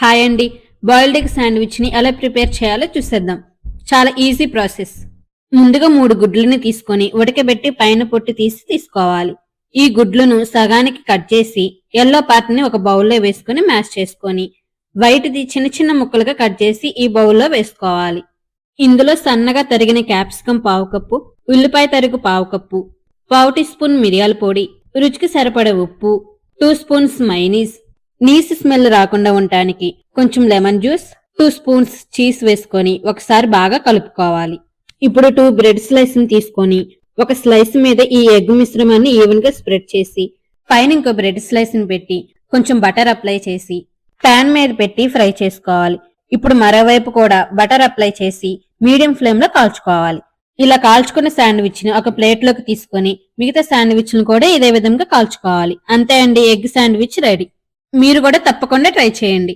Hi అండి. Boiled egg శాండ్విచ్ని ఎలా prepare చేయాలో చూసేద్దాం. చాలా ఈజీ ప్రాసెస్. ముందుగా 3 గుడ్లని తీసుకొని ఉడకబెట్టి పైన పొట్టు తీసుకోవాలి. ఈ గుడ్లను సగానికి కట్ చేసి యెల్లో పార్ట్ని ఒక బౌల్లో వేసుకొని మ్యాష్ చేసుకొని వైట్ది చిన్న చిన్న ముక్కలుగా కట్ చేసి ఈ బౌల్లో వేసుకోవాలి. ఇందులో సన్నగా తరిగిన క్యాప్సికం పావు కప్పు, ఉల్లిపాయ తరుగు పావు కప్పు, పావు టీ స్పూన్ మిరియాల పొడి, రుచికి సరిపడే ఉప్పు, 2 స్పూన్స్ మైనీస్, నీసు స్మెల్ రాకుండా ఉండటానికి కొంచెం లెమన్ జ్యూస్, 2 స్పూన్స్ చీజ్ వేసుకొని ఒకసారి బాగా కలుపుకోవాలి. ఇప్పుడు 2 బ్రెడ్ స్లైస్ ని తీసుకొని ఒక స్లైస్ మీద ఈ ఎగ్ మిశ్రమాన్ని ఈవెన్ గా స్ప్రెడ్ చేసి పైన ఇంకో బ్రెడ్ స్లైస్ ని పెట్టి కొంచెం బటర్ అప్లై చేసి పాన్ మీద పెట్టి ఫ్రై చేసుకోవాలి. ఇప్పుడు మరోవైపు కూడా బటర్ అప్లై చేసి మీడియం ఫ్లేమ్ లో కాల్చుకోవాలి. ఇలా కాల్చుకున్న శాండ్విచ్ ని ఒక ప్లేట్ లోకి తీసుకొని మిగతా శాండ్విచ్ ను కూడా ఇదే విధంగా కాల్చుకోవాలి. అంతే అండి, ఎగ్ శాండ్విచ్ రెడీ. మీరు కూడా తప్పకుండా ట్రై చేయండి.